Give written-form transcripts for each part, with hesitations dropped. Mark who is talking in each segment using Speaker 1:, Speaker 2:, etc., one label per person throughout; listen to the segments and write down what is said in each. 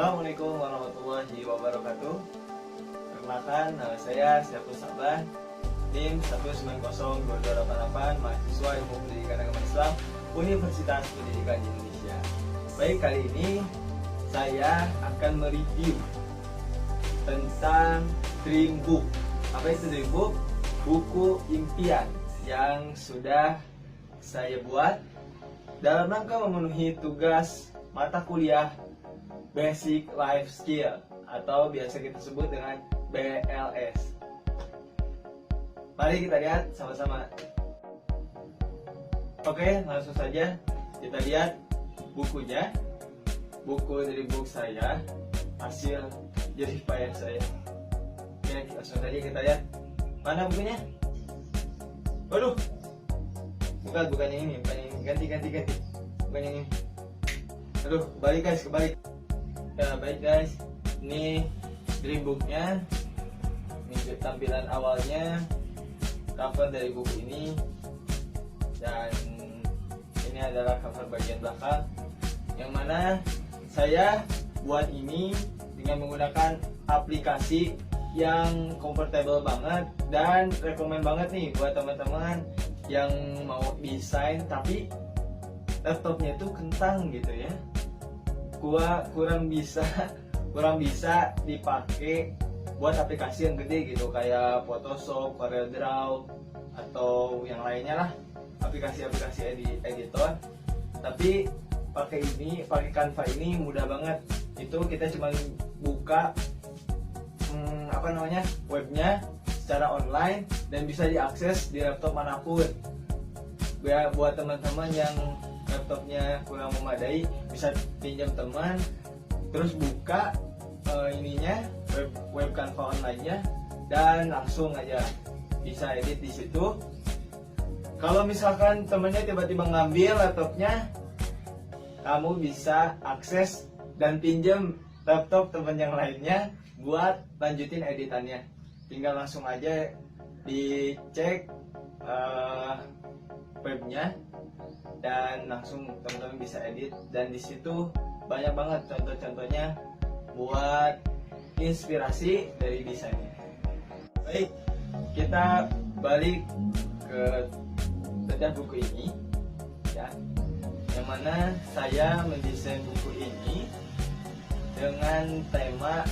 Speaker 1: Assalamualaikum warahmatullahi wabarakatuh. Perkenalkan, nama saya Syaful Sabah, NIM 1902288, mahasiswa Ilmu Pendidikan Agama Islam, Universitas Pendidikan Indonesia. Baik, kali ini saya akan mereview tentang Dream Book. Apa itu Dream Book? Buku impian yang sudah saya buat dalam rangka memenuhi tugas mata kuliah Basic Life Skill atau biasa kita sebut dengan BLS. Mari kita lihat sama-sama. Oke, langsung saja kita lihat bukunya. Buku dari buku saya, hasil jerih payah saya. Oke, langsung saja kita lihat. Mana bukunya? Waduh, bukan yang ini, bukan yang ini. Ganti. Bukan yang ini. Aduh, kebalik guys, kebalik. Ya, baik guys, ini Dream Book-nya. Ini tampilan awalnya, cover dari buku ini, dan ini adalah cover bagian belakang, yang mana saya buat ini dengan menggunakan aplikasi yang comfortable banget dan rekomen banget nih buat teman-teman yang mau desain tapi laptopnya tuh kentang gitu ya. Kurang bisa dipakai buat aplikasi yang gede gitu, kayak Photoshop, CorelDRAW atau yang lainnya lah, aplikasi-aplikasi editor. Tapi pakai Canva ini mudah banget. Itu kita cuma buka webnya secara online dan bisa diakses di laptop manapun. Buat teman-teman yang laptopnya kurang memadai, bisa pinjam teman, terus buka web Canva online-nya dan langsung aja bisa edit di situ. Kalau misalkan temennya tiba-tiba ngambil laptopnya, kamu bisa akses dan pinjam laptop teman yang lainnya buat lanjutin editannya. Tinggal langsung aja dicek webnya dan langsung teman-teman bisa edit, dan di situ banyak banget contoh-contohnya buat inspirasi dari desainnya. Baik, kita balik ke bedah buku ini ya, yang mana saya mendesain buku ini dengan tema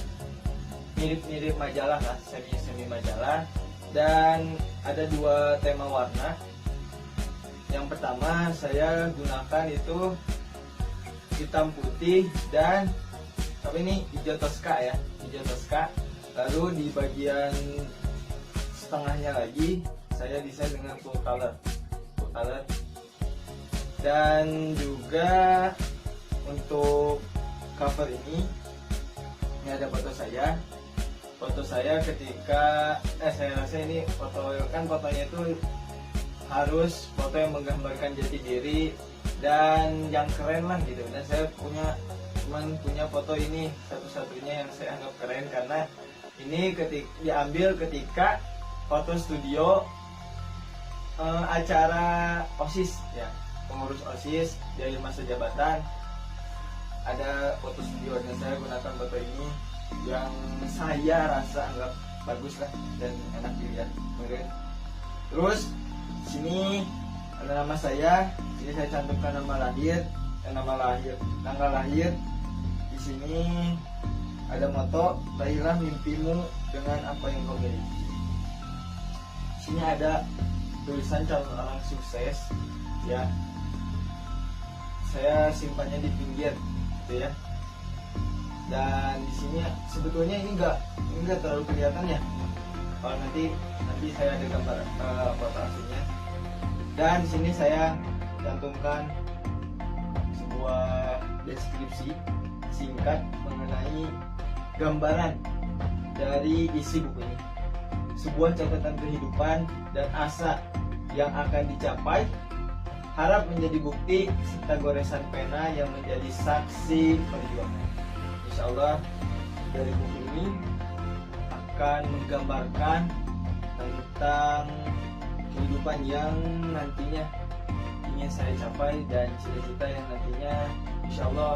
Speaker 1: mirip-mirip majalah lah, semi majalah, dan ada dua tema warna. Yang pertama saya gunakan itu hitam putih dan hijau toska ya, hijau toska. Lalu di bagian setengahnya lagi saya desain dengan full color. Dan juga untuk cover ini ada foto saya ketika saya rasa ini fotonya itu harus foto yang menggambarkan jati diri dan yang keren lah gitu. Dan saya punya foto ini satu-satunya yang saya anggap keren, karena ini diambil ketika foto studio acara OSIS ya, pengurus OSIS dari masa jabatan. Ada foto studio dan saya gunakan foto ini yang saya rasa anggap bagus lah dan enak dilihat. Terus sini ada nama saya, jadi saya cantumkan tanggal lahir. Di sini ada moto, raihlah mimpimu dengan apa yang kau miliki. Di sini ada tulisan calon orang sukses ya. Saya simpannya di pinggir gitu ya. Dan di sini sebetulnya ini enggak terlalu kelihatan ya. Kalau nanti saya ada gambar foto aslinya. Dan di sini saya cantumkan sebuah deskripsi singkat mengenai gambaran dari isi buku ini. Sebuah catatan kehidupan dan asa yang akan dicapai, harap menjadi bukti serta goresan pena yang menjadi saksi perjuangan. Insya Allah dari buku ini akan menggambarkan tentang kehidupan yang nantinya ingin saya capai dan cita-cita yang nantinya insya Allah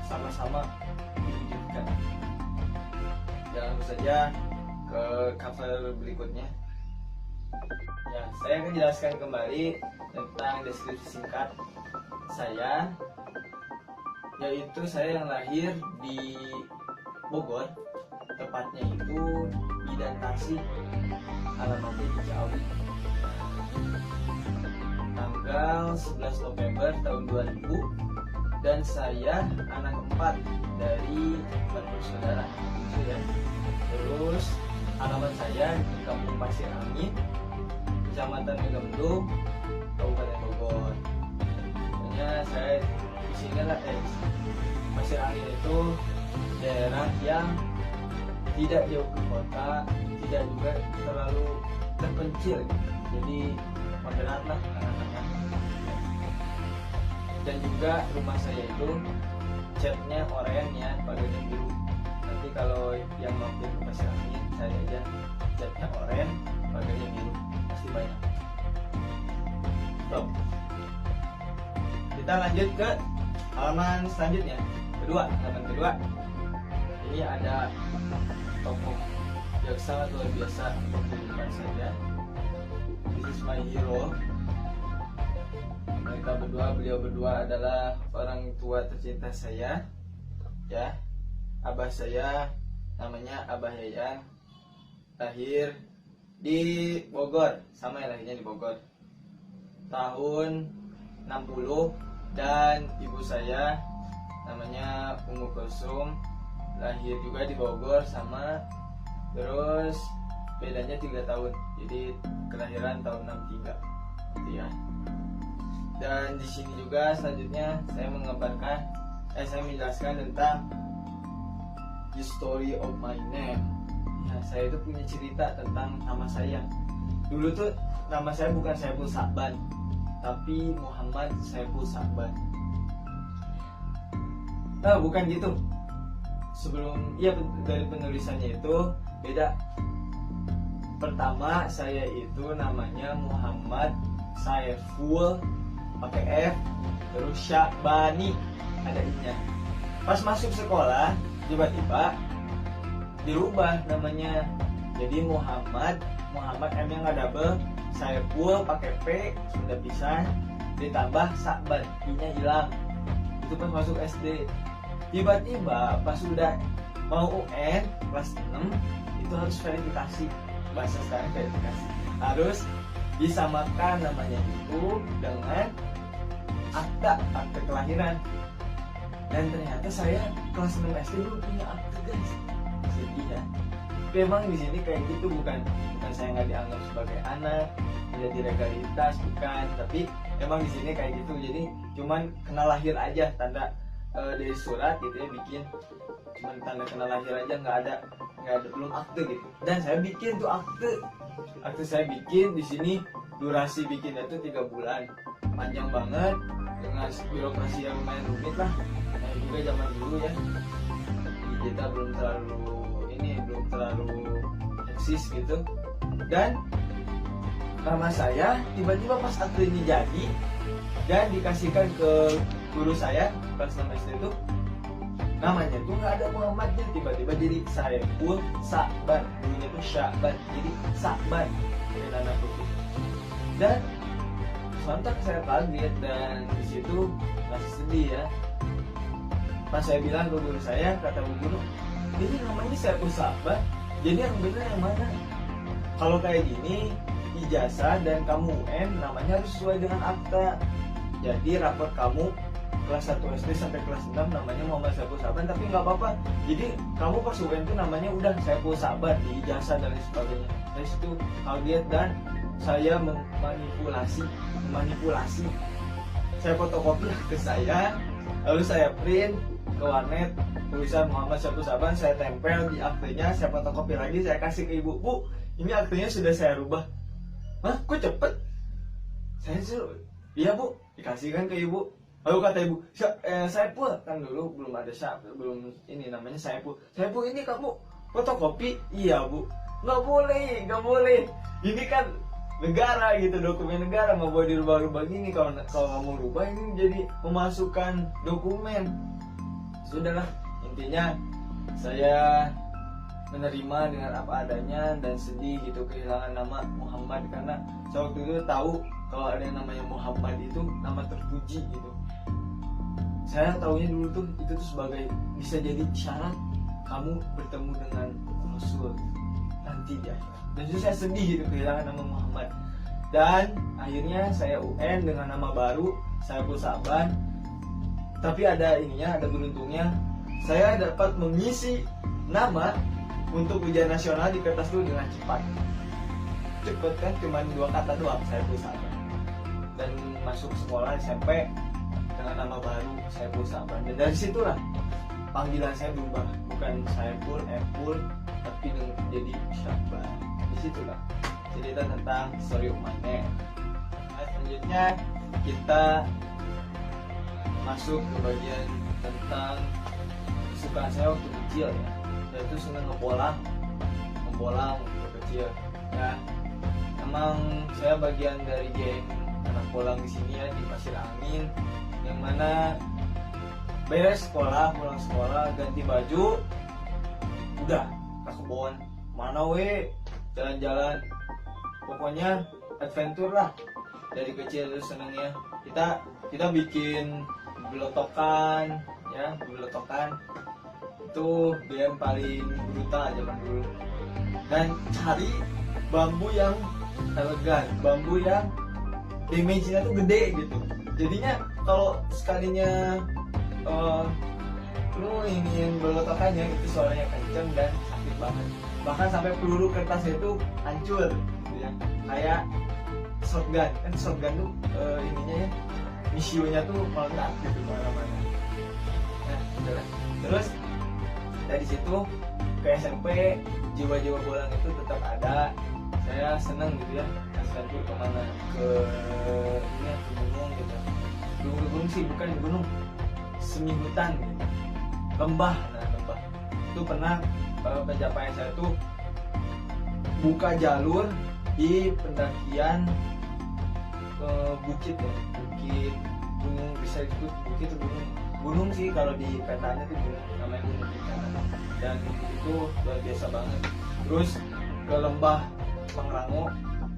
Speaker 1: sama-sama diwujudkan. lanjutkan. Dan langsung saja ke cover berikutnya. Ya, saya akan jelaskan kembali tentang deskripsi singkat saya, yaitu saya yang lahir di Bogor, tepatnya itu Bidan Tasih, alamatnya di Ciawi, tanggal 11 November tahun 2000, dan saya anak keempat dari 4 bersaudara gitu ya. Terus alamat saya di Kampung Pasir Angin, Kecamatan Megamendung, Kabupaten Bogor. Pokoknya saya di sini lah, Pasir Angin itu daerah yang tidak jauh ke kota, tidak juga terlalu terpencil, jadi moderat lah tengah-tengah. Dan juga rumah saya itu catnya oranye, pagarnya biru. Nanti kalau yang mampir ke Pasir Angin, saya aja catnya oranye, pagarnya biru, pasti banyak. Stop. Kita lanjut ke halaman selanjutnya, halaman kedua. Ini ada tokoh yang sangat luar biasa untuk kehidupan saya. This is my hero. Beliau berdua adalah orang tua tercinta saya, ya. Abah saya namanya Abah Yayan, lahir di Bogor, sama ya, lahirnya di Bogor tahun 60. Dan ibu saya namanya Ummu Kulsum, lahir juga di Bogor sama, terus bedanya 3 tahun, jadi kelahiran tahun 63 gitu ya. Dan di sini juga selanjutnya saya saya menjelaskan tentang the story of my name. Ya, saya itu punya cerita tentang nama saya. Dulu tuh nama saya bukan Saiful Sa'ban, tapi Muhammad Saiful Sa'ban. Bukan gitu. Dari penulisannya itu beda. Pertama saya itu namanya Muhammad Saiful pakai F, terus Sya'bani ada I-nya. Pas masuk sekolah tiba-tiba dirubah namanya jadi Muhammad M-nya nggak double, Saiful pakai P sudah pisah, ditambah Sa'ban, I-nya hilang. Itu pas masuk SD. Tiba-tiba pas sudah mau UN kelas 6 itu harus verifikasi, bahasa sekarang verifikasi, harus disamakan namanya itu dengan akta kelahiran. Dan ternyata saya kelas 6 SD belum punya akte, guys. Sedih ya. Tapi emang di sini kayak gitu, bukan saya nggak dianggap sebagai anak, tidak dilegalitas, bukan. Tapi emang di sini kayak gitu. Jadi cuman kena lahir aja, tanda dari surat gitu ya, bikin cuman tanda kena lahir aja, nggak ada belum akte gitu. Dan saya bikin tuh akte saya bikin di sini, durasi bikinnya tuh 3 bulan, panjang banget dengan birokrasi yang lumayan rumit lah. Nah juga zaman dulu ya, kita belum terlalu eksis gitu. Dan nama saya tiba-tiba pas akte ini jadi dan dikasihkan ke guru saya kelas 6 SD itu, namanya tuh nggak ada Muhammadnya, tiba-tiba jadi Saiful Sa'ban, dulunya tuh Sya'ban jadi Sa'ban dengan anak putih. Dan sontak saya kaget, dan di situ masih sedih ya. Pas saya bilang ke guru saya, kata bu guru, ini namanya Saiful Sa'ban, jadi yang benar yang mana? Kalau kayak gini ijazah dan kamu UN namanya harus sesuai dengan akta. Jadi rapor kamu kelas 1 SD sampai kelas 6 namanya Muhammad Saiful Sa'ban, tapi nggak apa-apa. Jadi kamu pas UN itu namanya udah Saiful Sa'ban di ijazah dan lain sebagainya. Dari situ kaget dan saya manipulasi. Saya fotokopi ke saya, lalu saya print ke warnet tulisan Muhammad Saiful Sa'ban, saya tempel di aktenya, saya fotokopi lagi, saya kasih ke ibu. Bu, ini aktenya sudah saya rubah. Hah, kok cepet? Saya suruh, iya bu, dikasihkan ke ibu. Lalu kata ibu, Saiful, kan dulu belum ada belum ini namanya Saiful. Saiful ini kamu fotokopi? Iya bu. Nggak boleh. Ini kan negara gitu, dokumen negara, nggak boleh dirubah-rubah gini. Kalau kamu rubah ini jadi memasukkan dokumen. Sudahlah, intinya saya menerima dengan apa adanya dan sedih gitu kehilangan nama Muhammad, karena saya waktu itu tahu kalau ada yang namanya Muhammad itu nama terpuji gitu. Saya tahunya dulu tuh itu tuh sebagai bisa jadi syarat kamu bertemu dengan Rasul nanti di akhirat. Dan itu saya sedih gitu kehilangan nama Muhammad. Dan akhirnya saya UN dengan nama baru, saya Saban. Tapi ada ininya, ada beruntungnya, saya dapat mengisi nama untuk ujian nasional di kertas dulu dengan cepat. Cepet kan, cuma 2 kata doang, saya Saban. Dan masuk sekolah SMP dengan nama baru, saya Saban. Dan dari situlah panggilan saya berubah, bukan saya Epul, tapi jadi Syaban. Disitulah cerita tentang story Umane. Nah, selanjutnya kita masuk ke bagian tentang kesukaan saya waktu kecil ya, yaitu senang ngebolang waktu kecil ya. Emang saya bagian dari geng anak bolang di sini ya, di Pasir Angin, yang mana beres sekolah, pulang sekolah, ganti baju, udah ke kebon mana jalan-jalan, pokoknya adventure lah. Dari kecil terus senengnya kita bikin belotokan ya, belotokan itu game paling brutal zaman dulu. Dan cari bambu yang elegan, bambu yang damage-nya tuh gede gitu. Jadinya kalau sekalinya lu ingin belotokannya itu suaranya kenceng dan sakit banget. Bahkan sampai peluru kertasnya itu hancur gitu ya. Kayak shotgun, kan shotgun tuh ininya ya, misionya tuh meledak gitu mana-mana. Nah, udah. Terus dari situ ke SMP, jiwa-jiwa bolang itu tetap ada. Saya seneng gitu ya, adventure kemana, ke ini ke gunung gitu. Gunung sih bukan gunung, semi hutan gitu. Lembah itu pernah pencapaian saya tuh buka jalur di pendakian bukit ya, bukit gunung, bisa disebut bukit atau gunung sih kalau di petanya tuh gunung, namanya Gunung Bencana. Dan itu luar biasa banget. Terus ke lembah Pangrango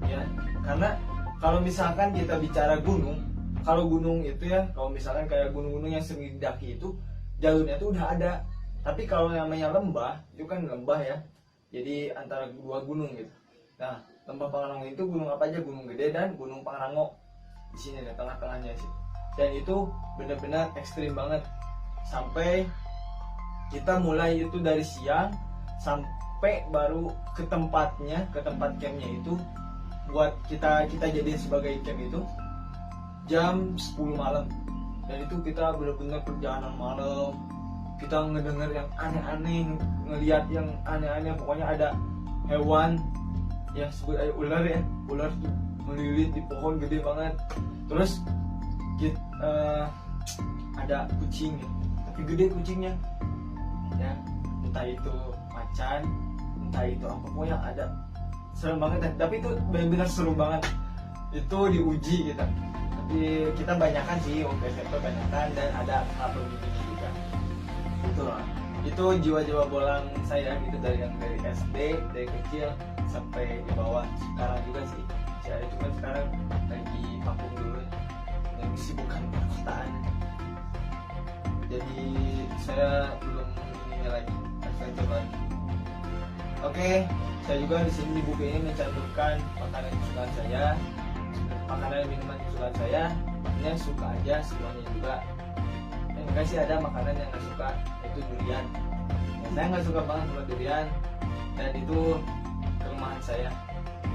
Speaker 1: ya, karena kalau misalkan kita bicara gunung, kalau gunung itu ya, kalau misalkan kayak gunung-gunung yang sering didaki itu jalurnya tuh udah ada. Tapi kalau namanya lembah itu kan lembah ya, jadi antara dua gunung gitu. Nah, lembah Pangrango itu gunung apa aja, Gunung Gede dan Gunung Pangrango di sini di tengah-tengahnya sih. Dan itu benar-benar ekstrim banget. Sampai kita mulai itu dari siang sampai baru ke tempatnya, ke tempat campnya itu buat kita jadiin sebagai camp itu jam 10 malam. Dan itu kita benar-benar perjalanan malam. Kita ngedenger yang aneh-aneh, ngelihat yang aneh-aneh, pokoknya ada hewan yang sebut aja ular ya, ular tuh melilit di pohon gede banget. Terus ada kucing ya, tapi gede kucingnya ya, entah itu macan, entah itu apa, pokoknya ada. Serem banget, tapi itu benar-benar seru banget. Itu diuji kita, tapi kita banyakan sih, waktu SMP banyakan, dan ada hal begitu juga. Itu jiwa-jiwa bolang saya gitu, dari SD, dari kecil sampai di bawah. Sekarang juga sih saya, cuma sekarang lagi vakum dulu yang kesibukan perkotaan, jadi saya belum ini lagi adventure lagi. Oke, saya juga di sini di buku ini mencantumkan makanan kesukaan saya, makanan dan minuman kesukaan saya. Ini suka aja semuanya juga. Yang enggak sih ada makanan yang nggak suka, itu durian. Saya nggak suka banget sama durian, dan itu kelemahan saya.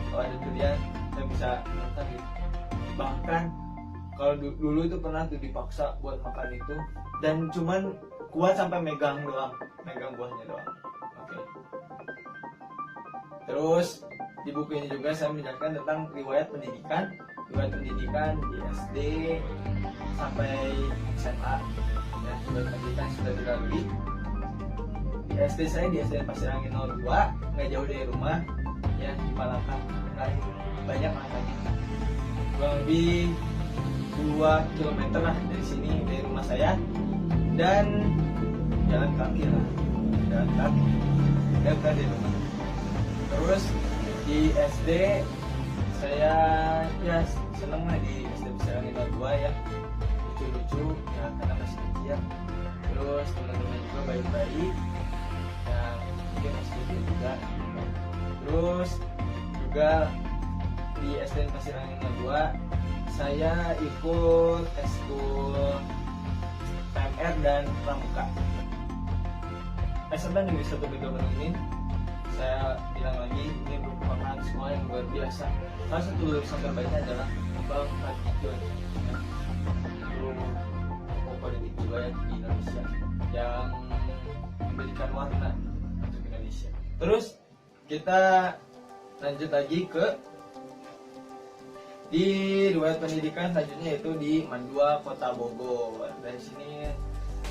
Speaker 1: Kalau ada durian saya bisa makan gitu. Bahkan kalau dulu itu pernah tuh dipaksa buat makan itu, dan cuman kuat sampai megang doang, megang buahnya doang. Oke. Terus di buku ini juga saya menjelaskan tentang riwayat pendidikan di SD sampai SMA. Dan sudah pendidikan sudah dilalui. Di SD saya di SD Pasir Angin 02, nggak jauh dari rumah ya, di Palangka. Banyak angkanya, kurang lebih 2 km lah dari sini, dari rumah saya, dan jalan kaki lah. datang di rumah. Terus di SD saya ya seneng lah di SD Besar 52 ya, lucu-lucu ya karena masih kecil. Terus teman-teman juga baik-baik ya, mungkin SD juga. Terus juga di SD Pasir Angin 2 saya ikut eskul PMR dan Pramuka. SMP Negeri 1 Bego Bandung ini saya bilang lagi, ini merupakan sekolah yang luar biasa. Salah satu lulusan terbaiknya adalah Bang Fadjidon, guru politik juga ya di Indonesia, yang memberikan warna untuk Indonesia. Terus kita lanjut lagi ke di riwayat pendidikan selanjutnya, yaitu di Mandua Kota Bogor. Dari sini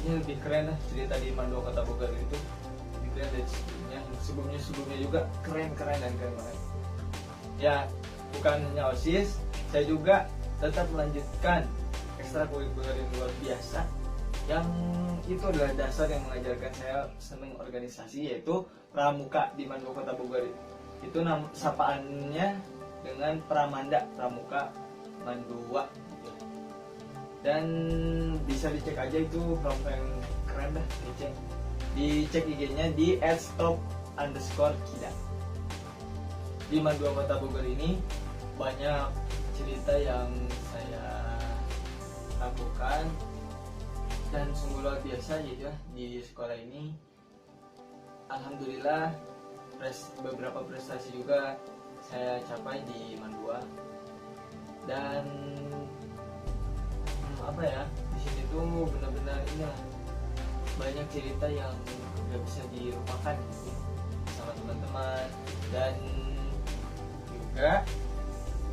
Speaker 1: ini lebih keren lah cerita di Mandua Kota Bogor itu, lebih keren dari sebelumnya juga keren dan keren banget. Ya bukan hanya OSIS, saya juga tetap melanjutkan ekstrakurikuler yang luar biasa, yang itu adalah dasar yang mengajarkan saya senang organisasi, yaitu Pramuka di Mandua Kota Bogor. Itu sapaannya dengan Pramanda, Pramuka Mandua gitu. Dan bisa dicek aja itu pramuka yang keren dah, dicek IG-nya di @stop_kida. Di Mandua Kota Bogor ini banyak cerita yang saya lakukan dan sungguh luar biasa gitu ya. Di sekolah ini alhamdulillah beberapa prestasi juga saya capai di Mandua. Dan apa ya, di sini tuh benar-benar ini lah, banyak cerita yang nggak bisa dilupakan gitu sama teman-teman. Dan juga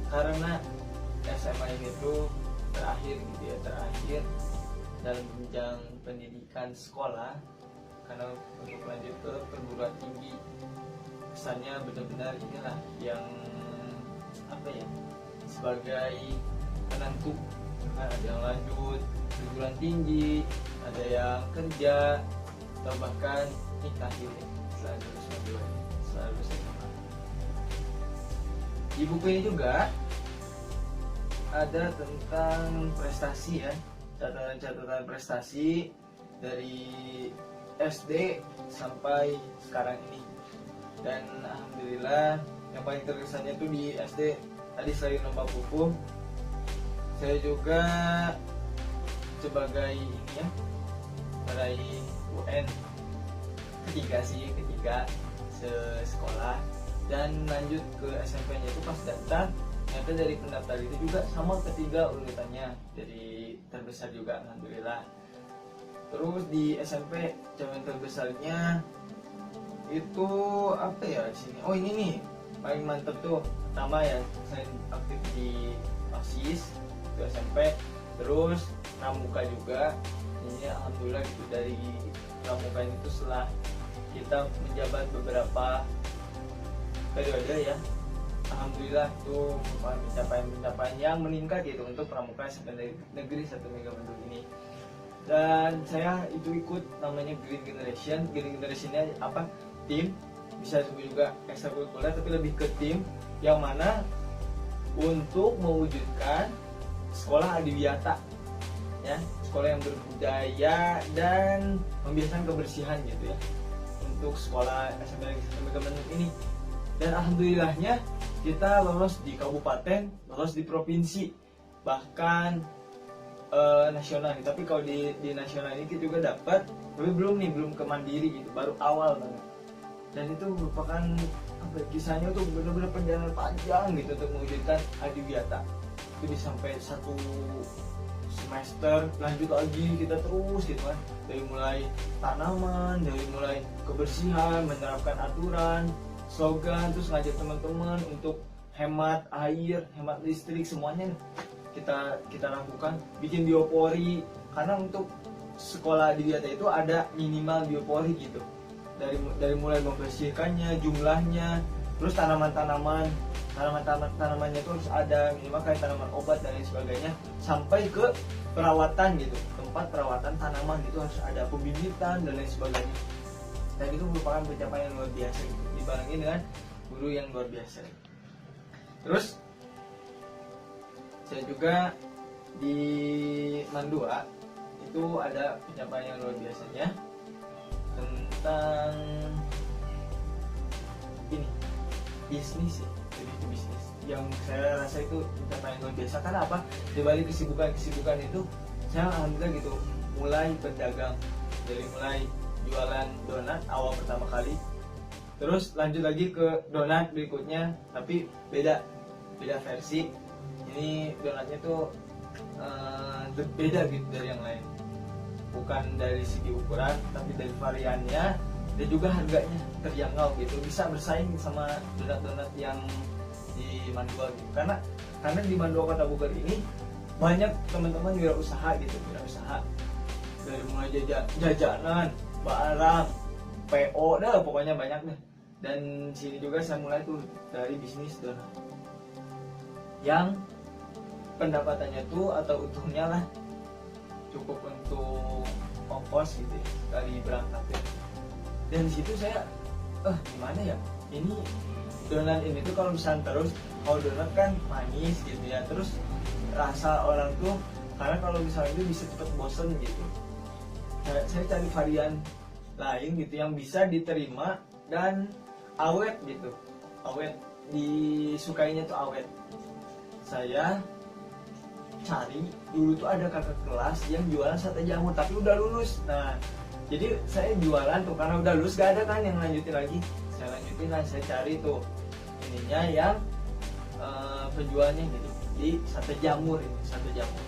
Speaker 1: karena SMA ini tuh terakhir gitu ya, terakhir dalam jenjang pendidikan sekolah, karena untuk lanjut ke perguruan tinggi kesannya benar-benar inilah yang apa ya, sebagai penentu. Kan ada yang lanjut perguruan tinggi, ada yang kerja, atau bahkan nikah gitu ya, setelah lulus SMA. Di buku ini juga ada tentang prestasi ya, catatan prestasi dari SD sampai sekarang ini. Dan alhamdulillah yang paling terkesannya itu di SD tadi, selain lomba pupu, saya juga sebagai ini ya, meraih UN ketiga sekolah. Dan lanjut ke SMP-nya itu pas daftar, ternyata dari pendaftar itu juga sama ketiga urutannya, dari terbesar juga alhamdulillah. Terus di SMP capaian terbesarnya itu apa ya di sini? Oh ini nih paling mantep tuh, pertama ya saya aktif di OSIS di SMP, terus Pramuka juga. Ini alhamdulillah gitu, dari Pramuka itu setelah kita menjabat beberapa periode ya, alhamdulillah itu merupakan pencapaian yang meningkat gitu untuk Pramuka SMP Negeri 1 Mega Bandung ini. Dan saya itu ikut namanya Green Generation. Green Generationnya apa? Tim, bisa disebut juga ekstrakurikuler, tapi lebih ke tim yang mana untuk mewujudkan sekolah adiwiyata ya, sekolah yang berbudaya dan membiasakan kebersihan gitu ya untuk sekolah SMP Mega Bandung ini. Dan alhamdulillahnya kita lolos di kabupaten, lolos di provinsi, bahkan nasional. Tapi kalau di nasional ini kita juga dapat, tapi belum ke mandiri gitu, baru awal banget. Dan itu merupakan apa, kisahnya tuh benar-benar perjalanan panjang gitu untuk mewujudkan adiwiyata. Itu bisa sampai 1 semester, lanjut lagi kita terus gitu kan, dari mulai tanaman, dari mulai kebersihan, menerapkan aturan, slogan, terus ngajak teman-teman untuk hemat air, hemat listrik, semuanya kita lakukan. Bikin biopori, karena untuk sekolah adiwiyata itu ada minimal biopori gitu, dari mulai membersihkannya, jumlahnya, terus tanamannya itu harus ada minimal kayak tanaman obat dan lain sebagainya, sampai ke perawatan gitu, tempat perawatan tanaman itu harus ada pembibitan dan lain sebagainya. dan itu merupakan pencapaian yang luar biasa gitu, dibarengi dengan guru yang luar biasa. Terus saya juga di Mandua itu ada pencapaian yang luar biasanya tentang ini bisnis ya, jadi itu bisnis yang saya rasa itu pencapaian luar biasa. Karena apa? Di balik kesibukan itu saya alhamdulillah gitu mulai berdagang, dari mulai jualan donat awal pertama kali, terus lanjut lagi ke donat berikutnya tapi beda versi. Ini donatnya tuh beda gitu dari yang lain, bukan dari segi ukuran tapi dari variannya dan juga harganya terjangkau gitu, bisa bersaing sama donat-donat yang di Mandua gitu. Karena di Mandua Kota Bogor ini banyak teman-teman wirausaha gitu, wirausaha dari mulai jajanan, barang, PO dah pokoknya banyak deh. Dan sini juga saya mulai tuh dari bisnis donat yang pendapatannya tuh atau untungnya lah cukup untuk ongkos gitu ya, sekali berangkat ya. Dan situ saya gimana ya, ini donat ini tuh kalau misalnya terus, kalau donat kan manis gitu ya, terus rasa orang tuh karena kalau misalnya itu bisa cepet bosen gitu. Saya cari varian lain gitu yang bisa diterima dan awet gitu, awet, disukainya tuh awet. Saya cari dulu tuh ada kakak kelas yang jualan sate jamur tapi udah lulus. Nah jadi saya jualan tuh karena udah lulus, gak ada kan yang lanjutin lagi, saya lanjutin lah. Saya cari tuh ininya yang penjualnya gitu di sate jamur. Ini sate jamur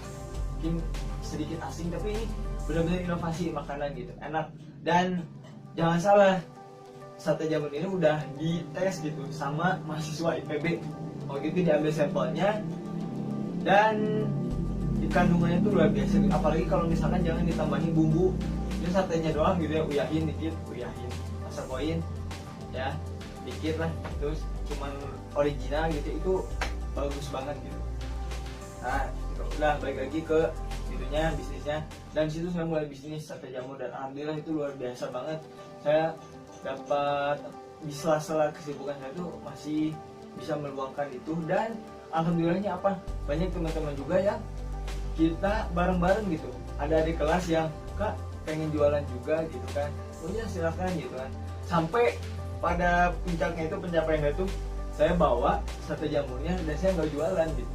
Speaker 1: mungkin sedikit asing tapi ini benar-benar inovasi makanan gitu, enak. Dan jangan salah, sate jamur ini udah dites gitu sama mahasiswa IPB. Waktu itu diambil sampelnya dan kandungannya tuh luar biasa, apalagi kalau misalkan jangan ditambahin bumbu, ini satenya doang gitu ya, uyahin dikit, asal koin ya dikit lah, terus cuman original gitu, itu bagus banget gitu. Nah udah balik lagi ke itunya, bisnisnya, dan situ saya mulai bisnis sate jamur dan alhamdulillah itu luar biasa banget. Saya dapat di sela-sela kesibukan saya tuh masih bisa meluangkan itu, dan alhamdulillahnya apa, banyak teman-teman juga yang kita bareng-bareng gitu, ada di kelas yang kak pengen jualan juga gitu kan, oh ya silakan gitu kan. Sampai pada puncaknya itu, pencapaiannya itu saya bawa sate jamurnya dan saya nggak jualan gitu.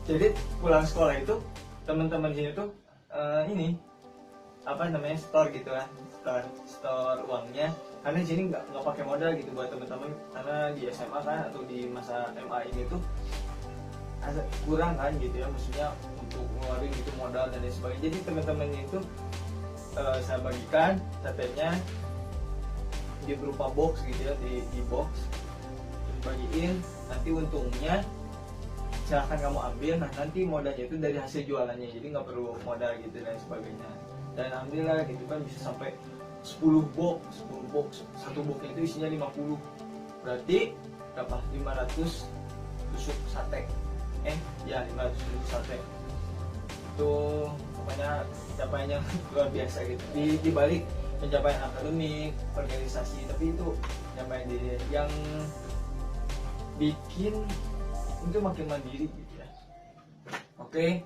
Speaker 1: Jadi pulang sekolah itu teman-teman sini tuh ini apa namanya, store gitu kan, store uangnya, karena di sini nggak pakai modal gitu buat teman-teman, karena di SMA kan atau di masa MA ini tuh kurang kan gitu ya, maksudnya untuk ngeluarin gitu modal dan lain sebagainya. Jadi teman-teman itu saya bagikan satenya di berupa box gitu ya, di box dibagiin, nanti untungnya silahkan kamu ambil, nah nanti modalnya itu dari hasil jualannya, jadi nggak perlu modal gitu dan sebagainya. Dan alhamdulillah gitu kan bisa sampai 10 box, satu boxnya itu isinya 50, berarti berapa, 500 tusuk sate, ya 500 tusuk sate. Itu pokoknya pencapaian yang luar biasa gitu, di balik pencapaian akademik, organisasi, tapi itu pencapaian diri yang bikin itu makin mandiri gitu ya. Oke,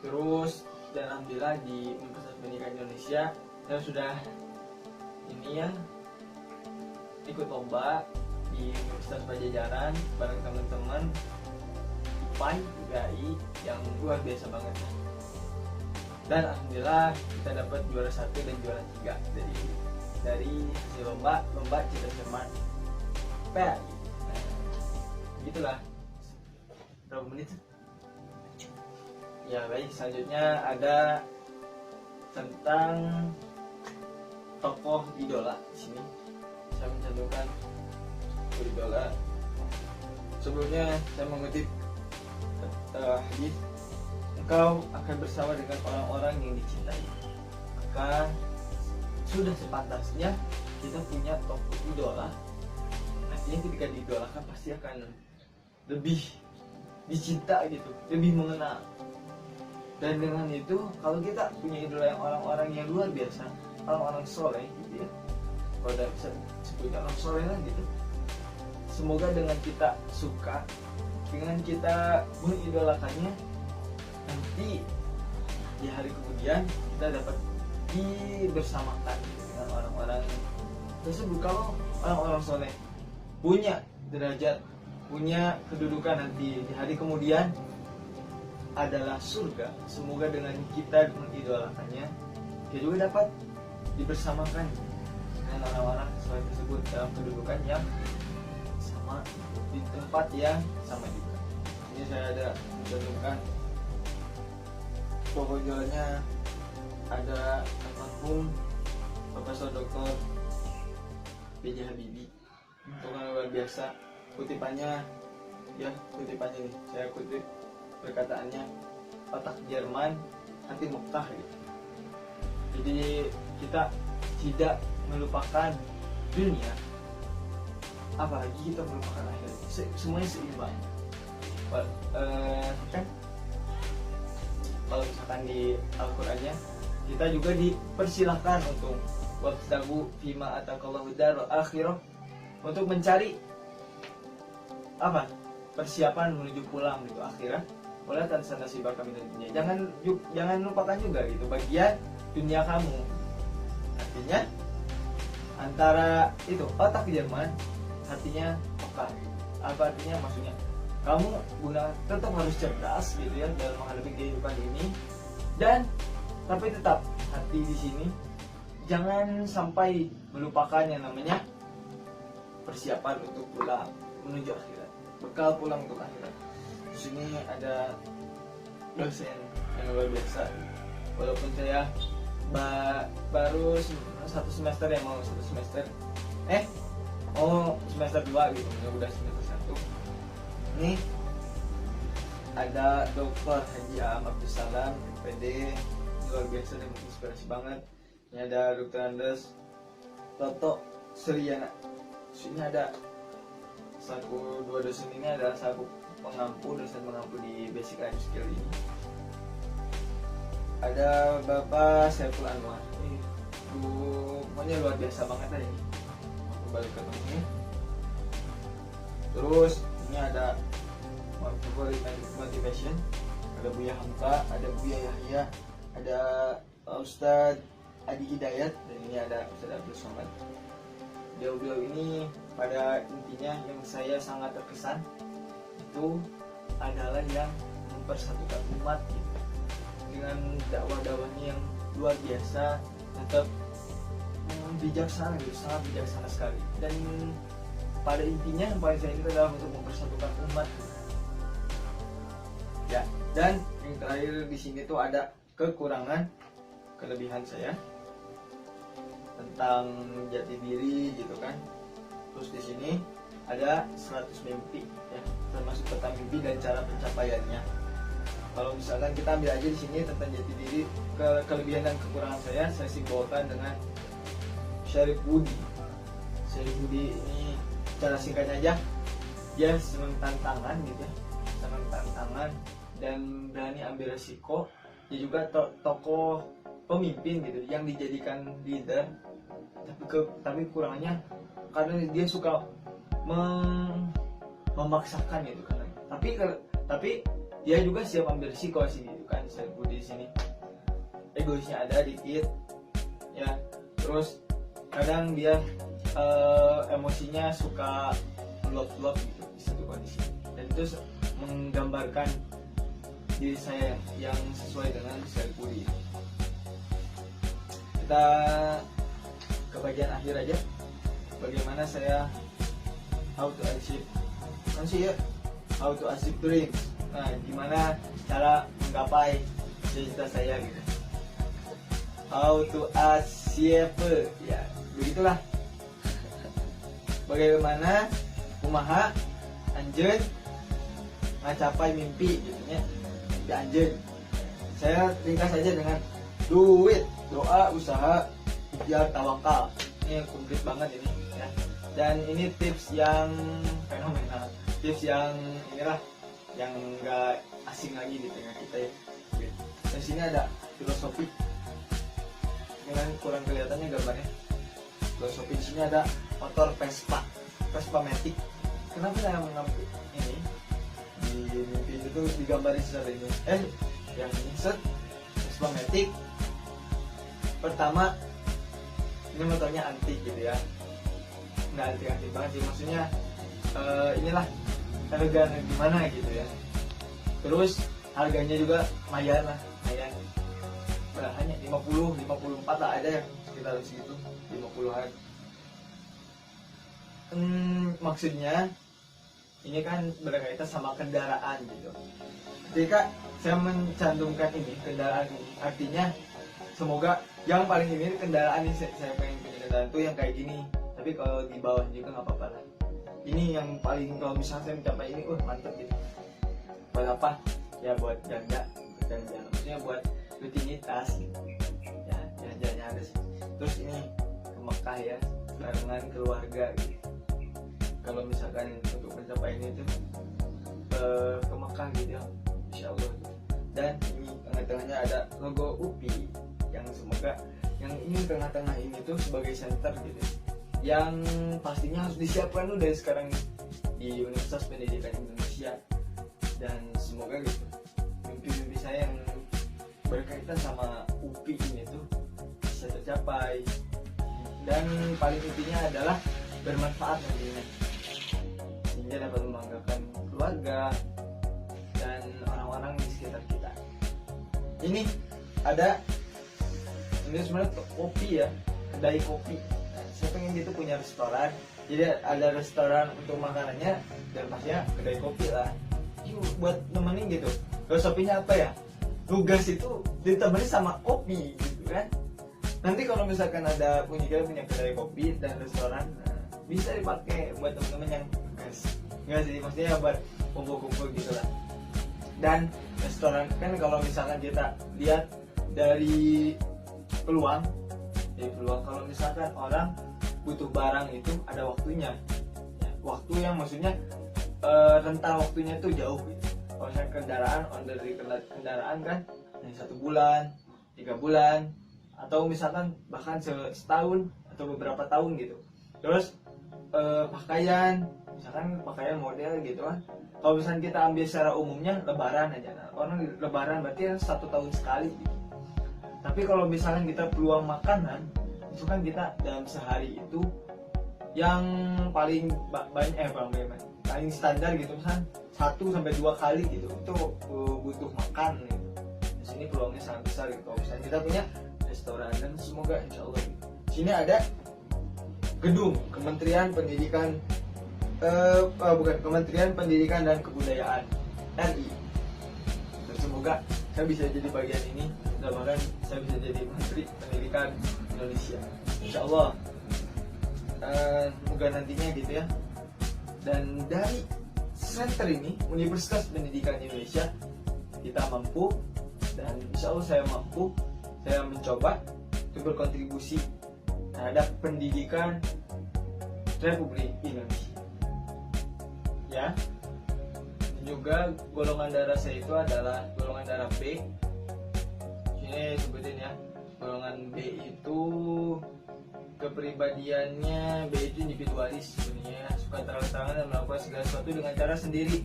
Speaker 1: terus dan alhamdulillah di Universitas Pendidikan Indonesia saya sudah ini ya ikut lomba di Universitas Pajajaran bareng teman-teman IPAI, UGAI yang luar biasa banget. Dan alhamdulillah kita dapat juara 1 dan juara 3 dari hasil lomba Cita Cermat PAI. Gitulah. Berapa menit? Ya baik, selanjutnya ada tentang tokoh idola. Di sini saya mencantumkan idola. Sebelumnya saya mengutip hadis, engkau akan bersama dengan orang-orang yang dicintai, maka sudah sepantasnya kita punya tokoh idola. Artinya ketika diidolakan pasti akan lebih dicinta gitu, lebih mengenal. Dan dengan itu, kalau kita punya idola yang orang-orang yang luar biasa, orang-orang soleh gitu ya, kalau udah bisa sebutnya orang soleh lah gitu. Semoga dengan kita suka, dengan kita mengidolakannya, nanti di hari kemudian kita dapat dibersamakan dengan orang-orang tersebut. Kalau orang-orang soleh punya derajat, punya kedudukan nanti di hari kemudian adalah surga. Semoga dengan kita mengidolakannya, kita juga dapat dibersamakan dengan orang-orang soleh tersebut dalam kedudukan yang sama, di tempat yang sama juga. Ini saya ada mencantumkan pokoknya ada almarhum Profesor Dr. B.J. Habibie, orang luar biasa. Kutipannya nih, saya kutip perkataannya, otak Jerman, hati Mekah gitu. Jadi kita tidak melupakan dunia, apalagi kita melupakan akhirat. Semuanya seimbang. Kan kalau misalkan di Al-Qur'annya kita juga dipersilahkan untuk wabtagu fima atakallahu darul akhirah, untuk mencari apa? Persiapan menuju pulang gitu akhirat. Wala tansa nasibaka minad dunya. Jangan lupakan juga gitu bagian dunia kamu. Artinya antara itu otak Jerman, hatinya Mekah. Apa artinya? Maksudnya kamu tetap harus cerdas gitu ya dalam menghadapi kehidupan ini, dan tapi tetap hati di sini jangan sampai melupakan yang namanya persiapan untuk pulang menuju akhirat, bekal pulang untuk akhirat. Di sini ada dosen yang luar biasa, walaupun saya baru satu semester ya, mau satu semester semester 2 gitu, udah semester 1. Ini ada Dr. Haji Aam Abdussalam, PD, luar biasa dan menginspirasi banget. Ini ada Dr. Andes Toto Suryana. Ini ada dua dosen ini adalah dosen pengampu di Basic Life Skill ini. Ada Bapak Saiful Anwar. Pokoknya luar biasa banget lah ini. Kembali ke temennya. Terus ini ada motivation, ada Buya Hamka, ada Buya Yahya, ada Ustadz Adi Hidayat, dan ini ada Ustadz Abdul Somad. Beliau ini pada intinya yang saya sangat terkesan itu adalah yang mempersatukan umat gitu. Dengan dakwah-dakwahnya yang luar biasa, tetap bijaksana gitu, sangat bijaksana sekali. Dan pada intinya yang paling saya ingat adalah untuk mempersatukan umat. Ya, dan yang terakhir di sini tuh ada kekurangan, kelebihan saya tentang jati diri gitu kan. Terus di sini ada 100 mimpi ya, termasuk peta mimpi dan cara pencapaiannya. Kalau misalkan kita ambil aja di sini tentang jati diri, kelebihan dan kekurangan saya simbolkan dengan Syarif Budi. Syarif Budi ini cara singkatnya aja, dia senang tantangan gitu ya, senang tantangan dan berani ambil resiko. Dia juga tokoh pemimpin gitu yang dijadikan leader, tapi kekurangannya karena dia suka memaksakan gitu kan. Tapi dia juga siap ambil risiko sih gitu kan. Saya di sini egoisnya ada dikit ya, terus kadang dia emosinya suka blok gitu di satu kondisi, dan itu menggambarkan diri saya yang sesuai dengan Syarif Budi. Kita ke bagian akhir aja, bagaimana saya how to achieve dreams. Nah, gimana cara menggapai cita-cita saya gitu. How to achieve, ya begitulah. Bagaimana kumaha anjeun ngacapai mimpi gitu nya. Mimpi anjeun. Saya ringkas saja dengan duit, doa, usaha, ikhtiar, tawakal. Ini komplit banget ini ya. Dan ini tips yang fenomenal, tips yang inilah yang enggak asing lagi di tengah kita ya. Dan sini ada filosofi. Ini kan kurang kelihatannya gambarnya. filosofi. Di sini ada motor Vespa Matic. Kenapa saya mengambil ini? Di mimpi itu digambarin seperti ini. Yang ini Vespa Matic. Pertama, ini motornya antik gitu ya. Nggak antik banget sih, maksudnya inilah harga gimana gitu ya. Terus harganya juga lumayan lah, hanya 54 lah, ada yang sekitar segitu, 50-an. Maksudnya ini kan berkaitan sama kendaraan gitu. Ketika saya mencantumkan ini kendaraan ini, artinya semoga yang paling ini kendaraan ini saya pengen punya kendaraan tuh yang kayak gini. Tapi kalau di bawah juga nggak apa-apa lah. Ini yang paling, kalau misalnya saya mencapai ini, mantep gitu. Buat apa? Ya buat jalan, maksudnya buat rutinitas gitu. Ya jalan-jalannya ada sih. Terus ini ke Mekah ya, barengan keluarga gitu. Kalau misalkan untuk mencapai ini tuh ke Mekah gitu ya, insya Allah. Dan ini tengah-tengahnya ada logo UPI, yang semoga yang ini tengah-tengah ini tuh sebagai center gitu, yang pastinya harus disiapkan tuh dari sekarang di Universitas Pendidikan Indonesia. Dan semoga gitu mimpi-mimpi saya yang berkaitan sama UPI ini tuh bisa tercapai. Dan paling intinya adalah bermanfaat nantinya, sehingga dapat membanggakan keluarga dan orang-orang di sekitar kita. Ini ada, ini sebenarnya kopi ya, kedai kopi. Saya pengen gitu punya restoran, jadi ada restoran untuk makanannya dan pastinya kedai kopi lah. Buat nemenin gitu. Filosofinya apa ya? Tugas itu ditemani sama kopi gitu kan. Nanti kalau misalkan ada punya kedai kopi dan restoran, bisa dipakai buat teman-teman yang tugas. Enggak sih, maksudnya buat kumpul-kumpul gitu lah. Dan restoran kan kalau misalkan kita lihat dari peluang kalau misalkan orang butuh barang itu ada waktunya ya, waktu yang maksudnya rentang waktunya tuh jauh gitu. Kalau misalkan kendaraan, order dari kendaraan kan hanya 1 bulan, 3 bulan, atau misalkan bahkan setahun atau beberapa tahun gitu. Terus pakaian, misalkan pakaian model gitu kan, kalau misalkan kita ambil secara umumnya lebaran aja, orang lebaran berarti 1 tahun sekali gitu. Tapi kalau misalkan kita peluang makanan, itu kan kita dalam sehari itu yang paling banyak paling standar gitu, misalkan 1-2 kali gitu, itu butuh makan gitu. Di sini peluangnya sangat besar gitu kalau misalnya kita punya restoran. Dan semoga insya Allah gitu. Di sini ada gedung Kementerian Pendidikan Kementerian Pendidikan dan Kebudayaan RI. Dan semoga saya bisa jadi bagian ini, dan bahkan saya bisa jadi Menteri Pendidikan Indonesia, insya Allah. Semoga nantinya gitu ya. Dan dari center ini, Universitas Pendidikan Indonesia, kita mampu, dan insya Allah saya mampu, saya mencoba untuk berkontribusi terhadap pendidikan Republik Indonesia ya. Dan juga golongan darah saya itu adalah golongan darah B. Ini sebutin ya, golongan B itu kepribadiannya, B itu individualis sebenarnya, suka terang-terangan dan melakukan segala sesuatu dengan cara sendiri,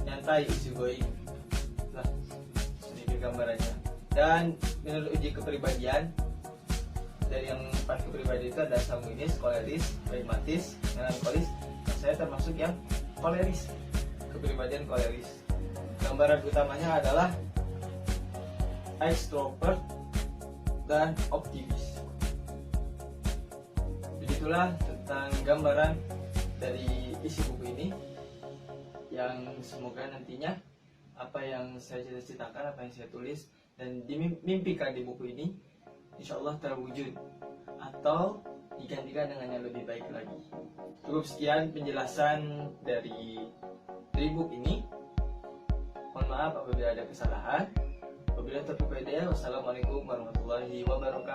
Speaker 1: nyantai, easygoing. Nah, sedikit gambarannya. Dan menurut uji kepribadian, dari yang 4 kepribadian itu ada sanguinis, koleris, pragmatis, melankolis. Saya termasuk yang koleris, kepribadian koleris. Gambaran utamanya adalah extrovert dan optimis. Begitulah tentang gambaran dari isi buku ini, yang semoga nantinya apa yang saya cita-citakan, apa yang saya tulis dan dimimpikan di buku ini, insya Allah terwujud atau digantikan dengan yang lebih baik lagi. Cukup sekian penjelasan dari buku ini. Mohon maaf apabila ada kesalahan. Wabillahi taufiq wal hidayah. Wassalamualaikum warahmatullahi wabarakatuh.